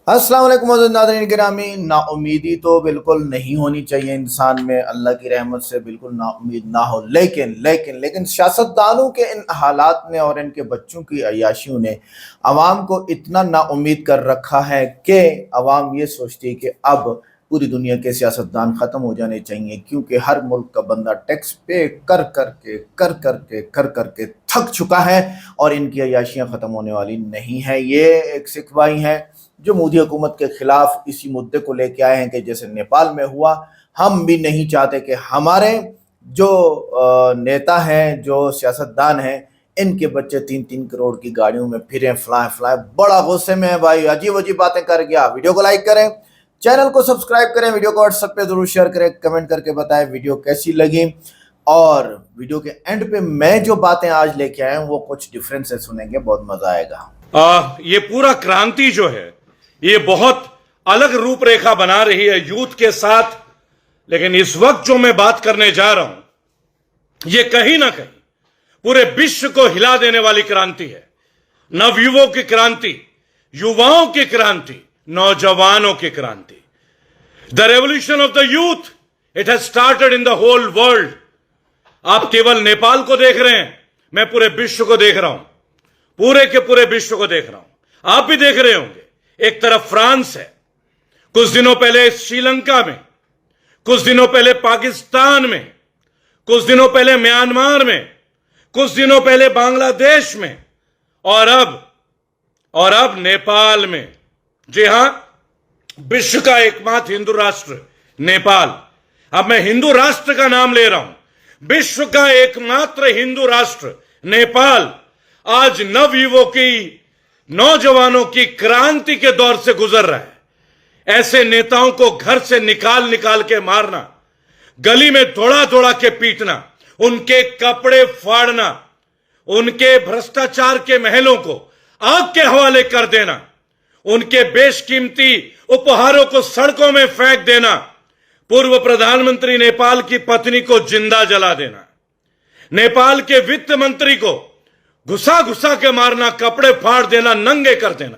अस्सलाम वालेकुम मोअज़्ज़ज़ नाज़रीन गिरामी। नाउमीदी तो बिल्कुल नहीं होनी चाहिए इंसान में, अल्लाह की रहमत से बिल्कुल नाउमीद ना हो। लेकिन सियासतदानों के इन हालात ने और इनके बच्चों की अय्याशियों ने अवाम को इतना नाउमीद कर रखा है कि अवाम ये सोचती है कि अब पूरी दुनिया के सियासतदान ख़त्म हो जाने चाहिए, क्योंकि हर मुल्क का बंदा टैक्स पे कर कर के थक चुका है और इनकी अय्याशियाँ ख़त्म होने वाली नहीं है। ये एक सिख भाई हैं जो मोदी हुकूमत के खिलाफ इसी मुद्दे को लेके आए हैं कि जैसे नेपाल में हुआ, हम भी नहीं चाहते कि हमारे जो नेता हैं, जो सियासतदान हैं, इनके बच्चे 3-3 करोड़ की गाड़ियों में फिरें, फ्लाए फ्लाए। बड़ा गुस्से में है भाई, अजीब अजीब बातें कर गया। वीडियो को लाइक करें, चैनल को सब्सक्राइब करें, वीडियो को व्हाट्सएप पे जरूर शेयर करें, कमेंट करके बताएं वीडियो कैसी लगी। और वीडियो के एंड पे मैं जो बातें आज लेके आया हूँ वो कुछ डिफरेंस है, सुनेंगे, बहुत मजा आएगा। ये पूरा क्रांति जो है ये बहुत अलग रूपरेखा बना रही है यूथ के साथ। लेकिन इस वक्त जो मैं बात करने जा रहा हूं ये कहीं ना कहीं पूरे विश्व को हिला देने वाली क्रांति है। नवयुवकों की क्रांति, युवाओं की क्रांति, नौजवानों की क्रांति। The revolution of the youth, it has started in the whole world. आप केवल नेपाल को देख रहे हैं, मैं पूरे विश्व को देख रहा हूं, पूरे के पूरे विश्व को देख रहा हूं। आप भी देख रहे होंगे। एक तरफ फ्रांस है, कुछ दिनों पहले श्रीलंका में, कुछ दिनों पहले पाकिस्तान में, कुछ दिनों पहले म्यांमार में, कुछ दिनों पहले बांग्लादेश में और अब नेपाल में। जी हां, विश्व का एकमात्र हिंदू राष्ट्र नेपाल। अब मैं हिंदू राष्ट्र का नाम ले रहा हूं। विश्व का एकमात्र हिंदू राष्ट्र नेपाल आज नवयुवकों की, नौजवानों की क्रांति के दौर से गुजर रहा है। ऐसे नेताओं को घर से निकाल निकाल के मारना, गली में दौड़ा दौड़ा के पीटना, उनके कपड़े फाड़ना, उनके भ्रष्टाचार के महलों को आग के हवाले कर देना, उनके बेशकीमती उपहारों को सड़कों में फेंक देना, पूर्व प्रधानमंत्री नेपाल की पत्नी को जिंदा जला देना, नेपाल के वित्त मंत्री को घुसा घुसा के मारना, कपड़े फाड़ देना, नंगे कर देना।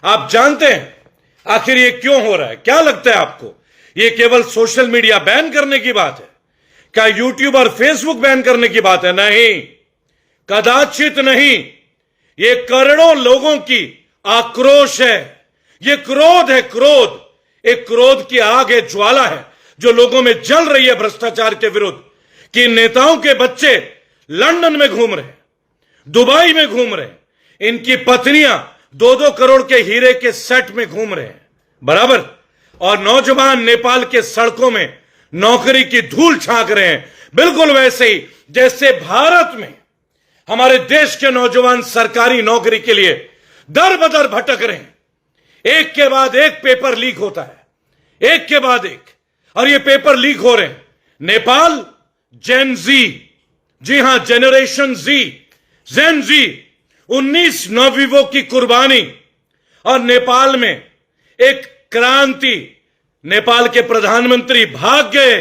आप जानते हैं आखिर ये क्यों हो रहा है? क्या लगता है आपको? ये केवल सोशल मीडिया बैन करने की बात है? क्या यूट्यूब और फेसबुक बैन करने की बात है? नहीं, कदाचित नहीं। ये करोड़ों लोगों की आक्रोश है, ये क्रोध है, क्रोध। एक क्रोध की आग है, ज्वाला है जो लोगों में जल रही है भ्रष्टाचार के विरुद्ध। कि नेताओं के बच्चे लंदन में घूम रहे हैं, दुबई में घूम रहे हैं, इनकी पत्नियां 2-2 करोड़ के हीरे के सेट में घूम रहे हैं बराबर, और नौजवान नेपाल के सड़कों में नौकरी की धूल छांक रहे हैं। बिल्कुल वैसे ही जैसे भारत में हमारे देश के नौजवान सरकारी नौकरी के लिए दर बदर भटक रहे हैं। एक के बाद एक पेपर लीक होता है, एक के बाद एक, और ये पेपर लीक हो रहे हैं। नेपाल जेन जी, जी हां, जेनरेशन जी, जेन जी, 19 नवयुवकों की कुर्बानी और नेपाल में एक क्रांति। नेपाल के प्रधानमंत्री भाग गए,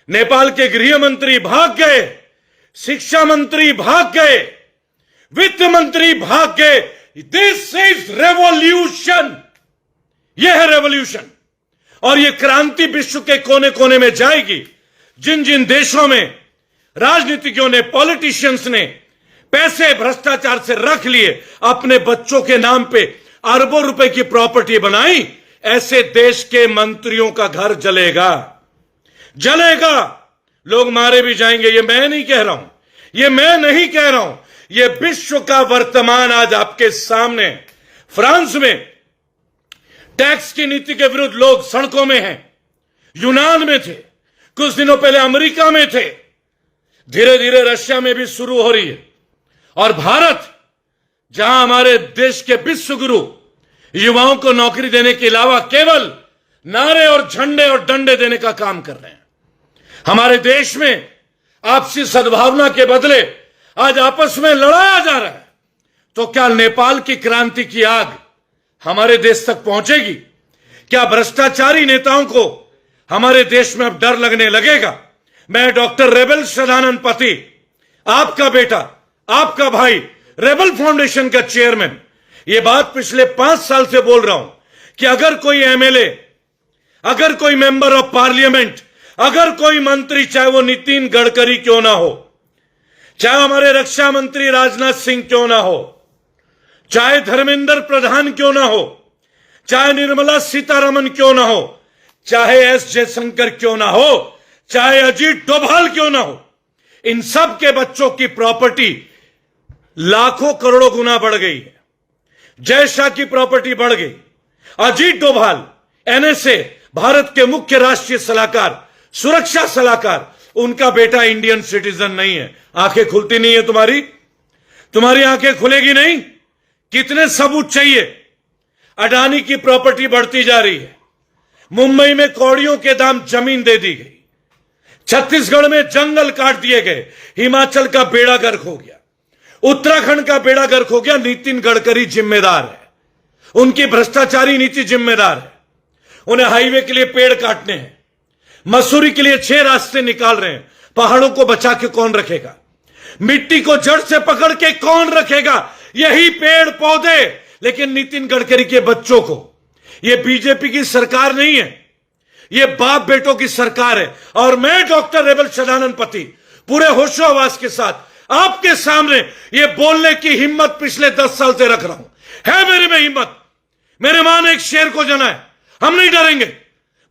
नेपाल के गृह मंत्री भाग गए, शिक्षा मंत्री भाग गए, वित्त मंत्री भाग गए। दिस इज रेवोल्यूशन, यह है रेवोल्यूशन। और यह क्रांति विश्व के कोने कोने में जाएगी। जिन जिन देशों में राजनीतिज्ञों ने, पॉलिटिशियंस ने पैसे भ्रष्टाचार से रख लिए, अपने बच्चों के नाम पे अरबों रुपए की प्रॉपर्टी बनाई, ऐसे देश के मंत्रियों का घर जलेगा, जलेगा। लोग मारे भी जाएंगे। ये मैं नहीं कह रहा हूं, ये मैं नहीं कह रहा हूं, ये विश्व का वर्तमान आज आपके सामने। फ्रांस में टैक्स की नीति के विरुद्ध लोग सड़कों में हैं, यूनान में थे, कुछ दिनों पहले अमेरिका में थे, धीरे धीरे रशिया में भी शुरू हो रही है। और भारत, जहां हमारे देश के विश्व गुरु युवाओं को नौकरी देने के अलावा केवल नारे और झंडे और डंडे देने का काम कर रहे हैं। हमारे देश में आपसी सद्भावना के बदले आज आपस में लड़ाया जा रहा है। तो क्या नेपाल की क्रांति की आग हमारे देश तक पहुंचेगी? क्या भ्रष्टाचारी नेताओं को हमारे देश में अब डर लगने लगेगा? मैं डॉक्टर रेबल सदानंद, आपका बेटा, आपका भाई, रेबल फाउंडेशन का चेयरमैन, ये बात पिछले 5 साल से बोल रहा हूं कि अगर कोई एमएलए, अगर कोई मेंबर ऑफ पार्लियामेंट, अगर कोई मंत्री, चाहे वो नितिन गडकरी क्यों ना हो, चाहे हमारे रक्षा मंत्री राजनाथ सिंह क्यों ना हो, चाहे धर्मेंद्र प्रधान क्यों ना हो, चाहे निर्मला सीतारमन क्यों ना हो, चाहे एस जयशंकर क्यों ना हो, चाहे अजीत डोभाल क्यों ना हो, इन सब के बच्चों की प्रॉपर्टी लाखों करोड़ों गुना बढ़ गई है। जय शाह की प्रॉपर्टी बढ़ गई। अजीत डोभाल, एनएसए, भारत के मुख्य राष्ट्रीय सलाहकार, सुरक्षा सलाहकार, उनका बेटा इंडियन सिटीजन नहीं है। आंखें खुलती नहीं है तुम्हारी आंखें खुलेगी नहीं। कितने सबूत चाहिए? अडानी की प्रॉपर्टी बढ़ती जा रही है। मुंबई में कौड़ियों के दाम जमीन दे दी गई। छत्तीसगढ़ में जंगल काट दिए गए। हिमाचल का बेड़ा गर्क हो गया। उत्तराखंड का बेड़ा गर्क हो गया। नितिन गडकरी जिम्मेदार है, उनकी भ्रष्टाचारी नीति जिम्मेदार है। उन्हें हाईवे के लिए पेड़ काटने हैं, मसूरी के लिए 6 रास्ते निकाल रहे हैं। पहाड़ों को बचा के कौन रखेगा? मिट्टी को जड़ से पकड़ के कौन रखेगा? यही पेड़ पौधे। लेकिन नितिन गडकरी के बच्चों को, यह बीजेपी की सरकार नहीं है, यह बाप बेटों की सरकार है। और मैं डॉक्टर रेवल सदानंद पति पूरे होशोहवास के साथ आपके सामने यह बोलने की हिम्मत पिछले 10 साल से रख रहा हूं। है मेरे में हिम्मत। मेरे मां ने एक शेर को जना है, हम नहीं डरेंगे,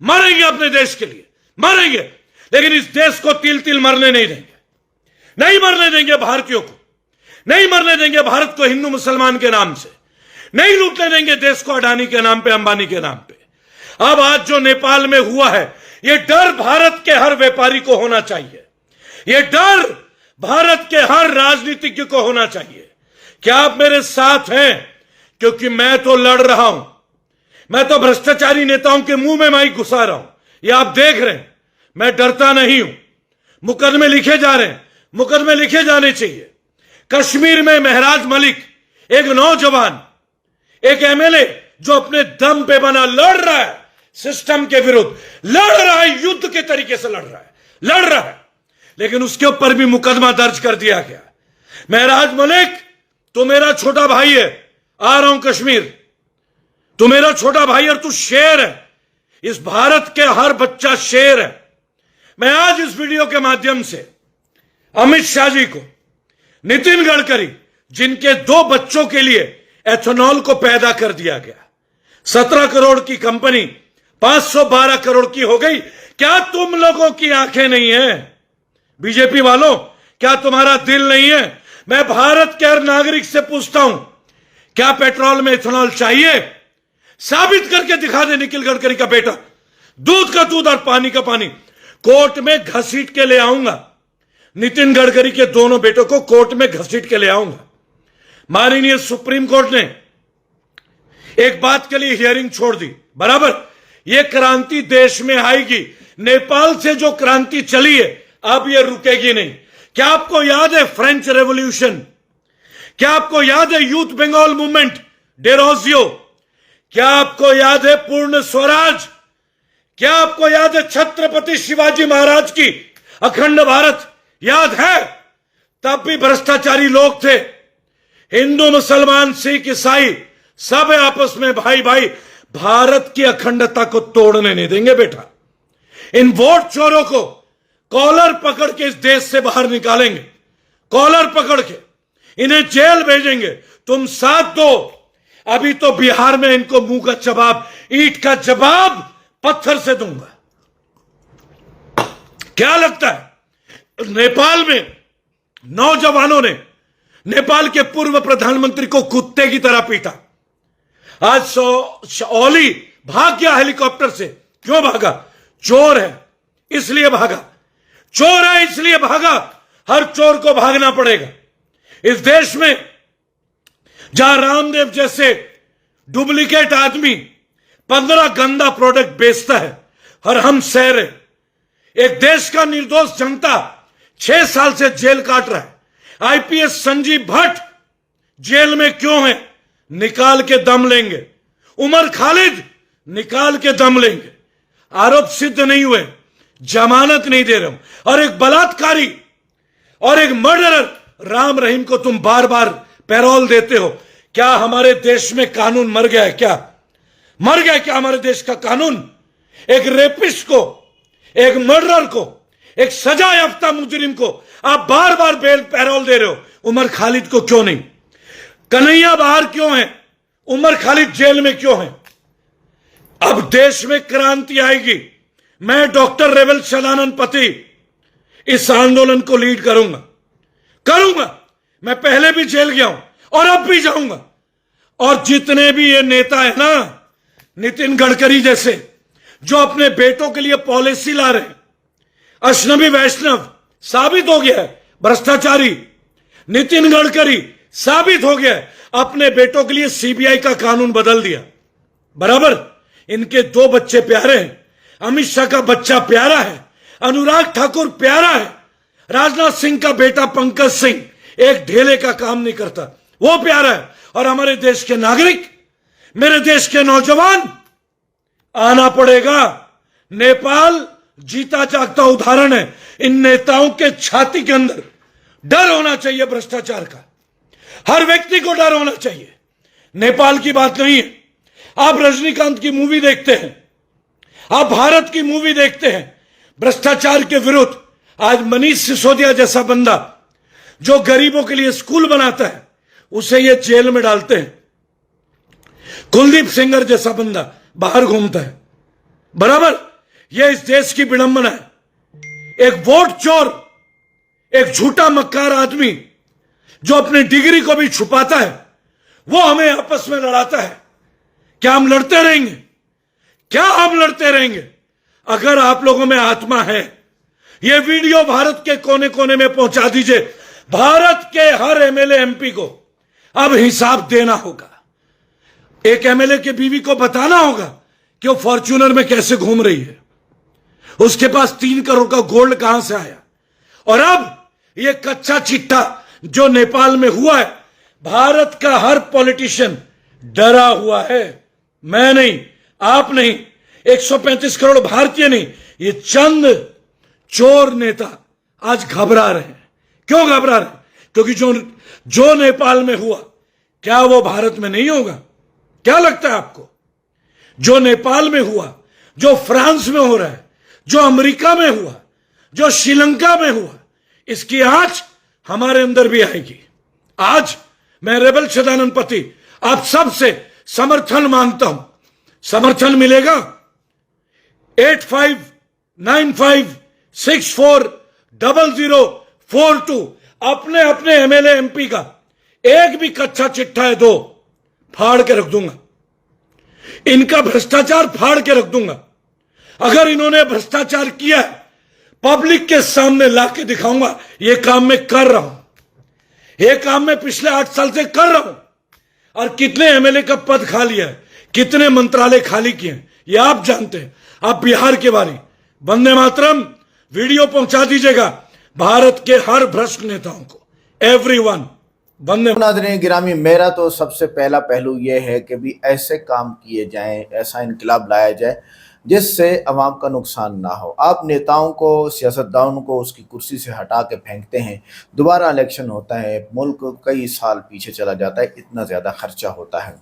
मरेंगे अपने देश के लिए, मरेंगे, लेकिन इस देश को तिल तिल मरने नहीं देंगे। नहीं मरने देंगे भारतीयों को, नहीं मरने देंगे भारत को हिंदू मुसलमान के नाम से, नहीं लूटने देंगे देश को अडानी के नाम पे, अंबानी के नाम पे। अब आज जो नेपाल में हुआ है, यह डर भारत के हर व्यापारी को होना चाहिए, यह डर भारत के हर राजनीतिज्ञ को होना चाहिए। क्या आप मेरे साथ हैं? क्योंकि मैं तो लड़ रहा हूं, मैं तो भ्रष्टाचारी नेताओं के मुंह में माइक घुसा रहा हूं। ये आप देख रहे हैं, मैं डरता नहीं हूं। मुकदमे लिखे जा रहे हैं, मुकदमे लिखे जाने चाहिए। कश्मीर में महराज मलिक, एक नौजवान, एक एमएलए जो अपने दम पे बना लड़ रहा है, सिस्टम के विरुद्ध लड़ रहा है, युद्ध के तरीके से लड़ रहा है, लेकिन उसके ऊपर भी मुकदमा दर्ज कर दिया गया। महराज मलिक, तू मेरा छोटा भाई है, आ रहा हूं कश्मीर, तू मेरा छोटा भाई और तू शेर है। इस भारत के हर बच्चा शेर है। मैं आज इस वीडियो के माध्यम से अमित शाह जी को, नितिन गडकरी, जिनके 2 बच्चों के लिए एथेनॉल को पैदा कर दिया गया, 17 करोड़ की कंपनी 512 करोड़ की हो गई। क्या तुम लोगों की आंखें नहीं है? बीजेपी वालों, क्या तुम्हारा दिल नहीं है? मैं भारत के हर नागरिक से पूछता हूं, क्या पेट्रोल में इथेनॉल चाहिए? साबित करके दिखा दे नितिन गडकरी का बेटा। दूध का दूध और पानी का पानी। कोर्ट में घसीट के ले आऊंगा, नितिन गडकरी के दोनों बेटों को कोर्ट में घसीट के ले आऊंगा। माननीय सुप्रीम कोर्ट ने एक बात के लिए हियरिंग छोड़ दी, बराबर। यह क्रांति देश में आएगी। नेपाल से जो क्रांति चली है, अब यह रुकेगी नहीं। क्या आपको याद है फ्रेंच रेवोल्यूशन? क्या आपको याद है यूथ बंगाल मूवमेंट, डेरोजियो? क्या आपको याद है पूर्ण स्वराज? क्या आपको याद है छत्रपति शिवाजी महाराज की अखंड भारत? याद है? तब भी भ्रष्टाचारी लोग थे। हिंदू, मुसलमान, सिख, ईसाई सब आपस में भाई भाई। भारत की अखंडता को तोड़ने नहीं देंगे बेटा। इन वोट चोरों को कॉलर पकड़ के इस देश से बाहर निकालेंगे, कॉलर पकड़ के इन्हें जेल भेजेंगे। तुम साथ दो। अभी तो बिहार में इनको मुंह का जवाब, ईंट का जवाब पत्थर से दूंगा। क्या लगता है? नेपाल में नौजवानों ने नेपाल के पूर्व प्रधानमंत्री को कुत्ते की तरह पीटा। आज ओली भाग गया हेलीकॉप्टर से। क्यों भागा? चोर है इसलिए भागा, चोर है इसलिए भागा। हर चोर को भागना पड़ेगा। इस देश में जहां रामदेव जैसे डुप्लीकेट आदमी 15 गंदा प्रोडक्ट बेचता है और हम सह रहे, एक देश का निर्दोष जनता 6 साल से जेल काट रहा है। आईपीएस संजीव भट्ट जेल में क्यों है? निकाल के दम लेंगे। उमर खालिद निकाल के दम लेंगे। आरोप सिद्ध नहीं हुए, जमानत नहीं दे रहे हो। और एक बलात्कारी और एक मर्डरर राम रहीम को तुम बार बार पैरोल देते हो। क्या हमारे देश में कानून मर गया है क्या? मर गया क्या हमारे देश का कानून? एक रेपिस्ट को, एक मर्डरर को, एक सजा याफ्ता मुजरिम को आप बार बार बेल पैरोल दे रहे हो, उमर खालिद को क्यों नहीं? कन्हैया बाहर क्यों है? उमर खालिद जेल में क्यों है? अब देश में क्रांति आएगी। मैं डॉक्टर रेवल सदानंद पति इस आंदोलन को लीड करूंगा। मैं पहले भी जेल गया हूं और अब भी जाऊंगा। और जितने भी ये नेता है ना, नितिन गडकरी जैसे, जो अपने बेटों के लिए पॉलिसी ला रहे हैं, अजनबी वैष्णव साबित हो गया है भ्रष्टाचारी। नितिन गडकरी साबित हो गया है, अपने बेटों के लिए सीबीआई का कानून बदल दिया। बराबर इनके 2 बच्चे प्यारे हैं। अमित शाह का बच्चा प्यारा है, अनुराग ठाकुर प्यारा है, राजनाथ सिंह का बेटा पंकज सिंह एक ढेले का काम नहीं करता, वो प्यारा है। और हमारे देश के नागरिक, मेरे देश के नौजवान, आना पड़ेगा। नेपाल जीता जागता उदाहरण है। इन नेताओं के छाती के अंदर डर होना चाहिए भ्रष्टाचार का। हर व्यक्ति को डर होना चाहिए। नेपाल की बात नहीं है। आप रजनीकांत की मूवी देखते हैं, आप भारत की मूवी देखते हैं भ्रष्टाचार के विरुद्ध। आज मनीष सिसोदिया जैसा बंदा जो गरीबों के लिए स्कूल बनाता है, उसे ये जेल में डालते हैं। कुलदीप सेंगर जैसा बंदा बाहर घूमता है। बराबर ये इस देश की विडंबना है। एक वोट चोर, एक झूठा मक्कार आदमी जो अपनी डिग्री को भी छुपाता है, वो हमें आपस में लड़ाता है। क्या हम लड़ते रहेंगे? क्या हम लड़ते रहेंगे? अगर आप लोगों में आत्मा है, ये वीडियो भारत के कोने कोने में पहुंचा दीजिए। भारत के हर एमएलए एमपी को अब हिसाब देना होगा। एक एमएलए के बीवी को बताना होगा कि वो फॉर्च्यूनर में कैसे घूम रही है, उसके पास 3 करोड़ का गोल्ड कहां से आया। और अब ये कच्चा चिट्ठा जो नेपाल में हुआ है, भारत का हर पॉलिटिशियन डरा हुआ है। मैं नहीं, आप नहीं, 135 करोड़ भारतीय नहीं, ये चंद चोर नेता आज घबरा रहे हैं। क्यों घबरा रहे हैं? क्योंकि जो नेपाल में हुआ, क्या वो भारत में नहीं होगा? क्या लगता है आपको? जो नेपाल में हुआ, जो फ्रांस में हो रहा है, जो अमेरिका में हुआ, जो श्रीलंका में हुआ, इसकी आंच हमारे अंदर भी आएगी। आज मैं रेबल सदानंद पति आप सबसे समर्थन मांगता हूं। समर्थन मिलेगा 8595640042। अपने अपने एमएलए एमपी का एक भी कच्चा चिट्ठा है, 2 फाड़ के रख दूंगा। इनका भ्रष्टाचार फाड़ के रख दूंगा। अगर इन्होंने भ्रष्टाचार किया है, पब्लिक के सामने लाके दिखाऊंगा। ये काम मैं कर रहा हूं, ये काम मैं पिछले 8 साल से कर रहा हूं। और कितने एमएलए का पद खा लिया है, कितने मंत्रालय खाली किए हैं, ये आप जानते हैं। आप बिहार के बारे, वंदे मातरम वीडियो पहुंचा दीजिएगा भारत के हर भ्रष्ट नेताओं को। एवरीवन वंदे। नाज़रीन गिरामी, मेरा तो सबसे पहला पहलू यह है कि भी ऐसे काम किए जाएं, ऐसा इनकलाब लाया जाए जिससे अवाम का नुकसान ना हो। आप नेताओं को, सियासतदानों को उसकी कुर्सी से हटा के फेंकते हैं, दोबारा इलेक्शन होता है, मुल्क कई साल पीछे चला जाता है, इतना ज़्यादा खर्चा होता है।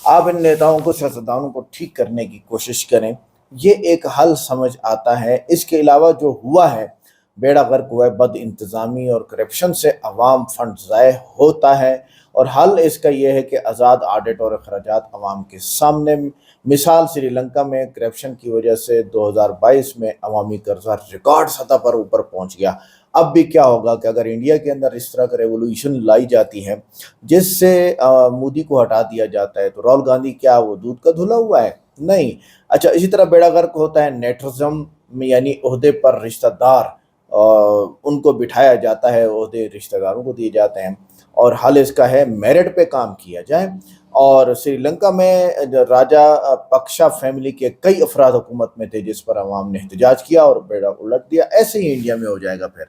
आप इन नेताओं को, सियासतदानों को ठीक करने की कोशिश करें, ये एक हल समझ आता है। इसके अलावा जो हुआ है, बेड़ा गर्क हुआ है, बद इंतज़ामी और करप्शन से अवाम फंड ज़ाय होता है। और हल इसका यह है कि आज़ाद ऑडिट और अखराजात अवाम के सामने। मिसाल श्रीलंका में करप्शन की वजह से 2022 में अवामी कर्जा रिकॉर्ड सतह पर ऊपर पहुंच गया। अब भी क्या होगा कि अगर इंडिया के अंदर इस तरह का रेवोल्यूशन लाई जाती है जिससे मोदी को हटा दिया जाता है, तो राहुल गांधी क्या वो दूध का धुला हुआ है? नहीं। अच्छा, इसी तरह बेड़ा गर्क होता है नेटरिज्म में, यानी ओहदे पर रिश्तेदार उनको बिठाया जाता है, ओहदे रिश्तेदारों को दिए जाते हैं। और हल इसका है मेरिट पे काम किया जाए। और श्रीलंका में राजा पक्षा फैमिली के कई अफराद हुकूमत में थे जिस पर अवाम ने एहतजाज किया और बेड़ा उलट दिया। ऐसे ही इंडिया में हो जाएगा फिर।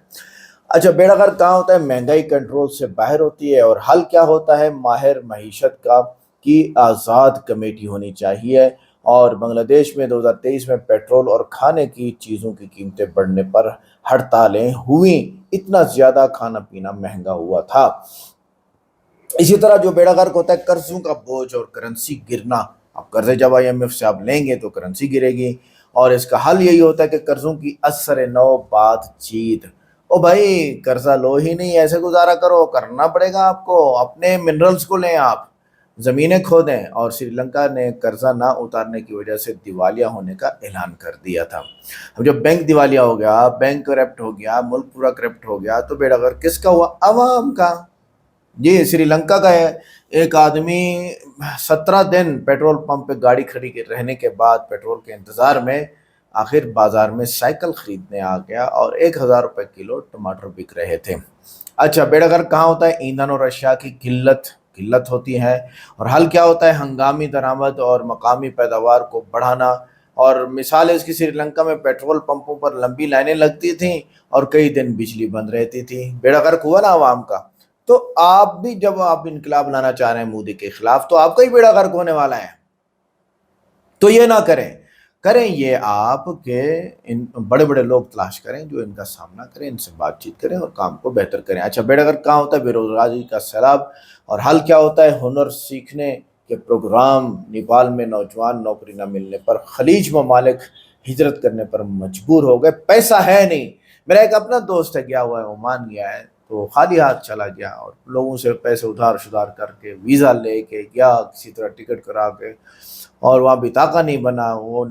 अच्छा, बेड़ा गर्क कहाँ होता है? महंगाई कंट्रोल से बाहर होती है। और हल क्या होता है? माहिर मईशत का की आज़ाद कमेटी होनी चाहिए। और बांग्लादेश में 2023 में पेट्रोल और खाने की चीज़ों की कीमतें बढ़ने पर हड़तालें हुई। इतना ज़्यादा खाना पीना महंगा हुआ था। इसी तरह जो बेड़ा गर्क होता है, कर्जों का बोझ और करेंसी गिरना अब कर्जे जब IMF से आप लेंगे तो करेंसी गिरेगी, और इसका हल यही होता है कि कर्जों की असर नौ बातचीत। ओ भाई, कर्जा लो ही नहीं, ऐसे गुजारा करो, करना पड़ेगा आपको। अपने मिनरल्स को लें, आप जमीनें खोदें। और श्रीलंका ने कर्जा ना उतारने की वजह से दिवालिया होने का ऐलान कर दिया था। अब जब बैंक दिवालिया हो गया, बैंक करप्ट हो गया, मुल्क पूरा करप्ट हो गया, तो बेड़ा गर्क किसका हुआ? अवाम का। ये श्रीलंका का है। एक आदमी 17 दिन पेट्रोल पंप पे गाड़ी खड़ी रहने के बाद पेट्रोल के इंतजार में आखिर बाजार में साइकिल खरीदने आ गया, और 1,000 रुपए किलो टमाटर बिक रहे थे। अच्छा, बेड़ा गर्क कहाँ होता है? ईंधन और अशिया की किल्लत होती है। और हल क्या होता है? हंगामी दरामद और मकामी पैदावार को बढ़ाना। और मिसाल है इसकी, श्रीलंका में पेट्रोल पंपों पर लंबी लाइनें लगती थीं और कई दिन बिजली बंद रहती थी। बेड़ा गर्क हुआ ना आवाम का। तो आप भी जब आप इनकलाब लाना चाह रहे हैं मोदी के खिलाफ, तो आपका ही बेड़ा गर्क होने वाला है। तो ये ना करें। ये आप के इन बड़े बड़े लोग तलाश करें जो इनका सामना करें, इनसे बातचीत करें और काम को बेहतर करें। अच्छा, बेड़ा गर्क कहाँ होता है? बेरोजगारी का सैलाब। और हल क्या होता है? हुनर सीखने के प्रोग्राम। नेपाल में नौजवान नौकरी न मिलने पर खलीज ममालिक हिजरत करने पर मजबूर हो गए, पैसा है नहीं। मेरा एक अपना दोस्त है, गया हुआ है, ओमान गया है, तो खाली हाथ चला गया और लोगों से पैसे उधार शुधार करके वीज़ा लेके गया, किसी तरह टिकट करा के, और वहाँ बिताका नहीं बना। वो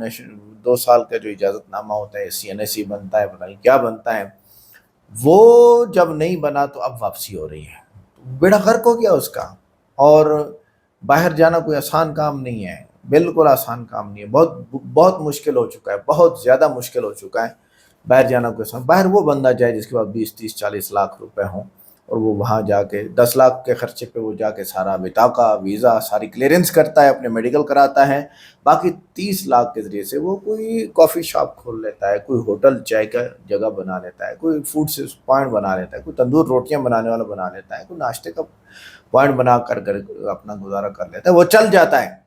2 साल का जो इजाज़तनामा होता है, CNSE बनता है, पता नहीं क्या बनता है, वो जब नहीं बना तो अब वापसी हो रही है। बेड़ा गर्क हो गया उसका। और बाहर जाना कोई आसान काम नहीं है, बिल्कुल आसान काम नहीं है। बहुत बहुत मुश्किल हो चुका है, बहुत ज़्यादा मुश्किल हो चुका है बाहर जाना। कोई आसान, बाहर वो बंदा जाए जिसके पास 20-30-40 लाख रुपए हों, और वो वहाँ जाके 10 लाख के खर्चे पे वो जाके सारा बिताका, वीज़ा, सारी क्लियरेंस करता है, अपने मेडिकल कराता है। बाकी 30 लाख के ज़रिए से वो कोई कॉफ़ी शॉप खोल लेता है, कोई होटल चाय का जगह बना लेता है, कोई फूड से पॉइंट बना लेता है, कोई तंदूर रोटियां बनाने वाला बना लेता है, कोई नाश्ते का पॉइंट बना कर अपना गुजारा कर लेता है, वो चल जाता है।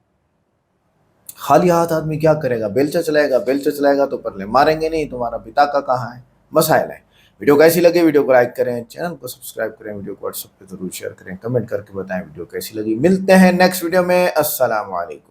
खाली हाथ आदमी क्या करेगा? बेलचा चलाएगा तो परले मारेंगे नहीं, तुम्हारा बिताका कहाँ है? मसाइल है। वीडियो कैसी लगी? वीडियो को लाइक करें, चैनल को सब्सक्राइब करें, वीडियो को व्हाट्सएप पे जरूर शेयर करें, कमेंट करके बताएं वीडियो कैसी लगी। मिलते हैं नेक्स्ट वीडियो में। अस्सलाम वालेकुम।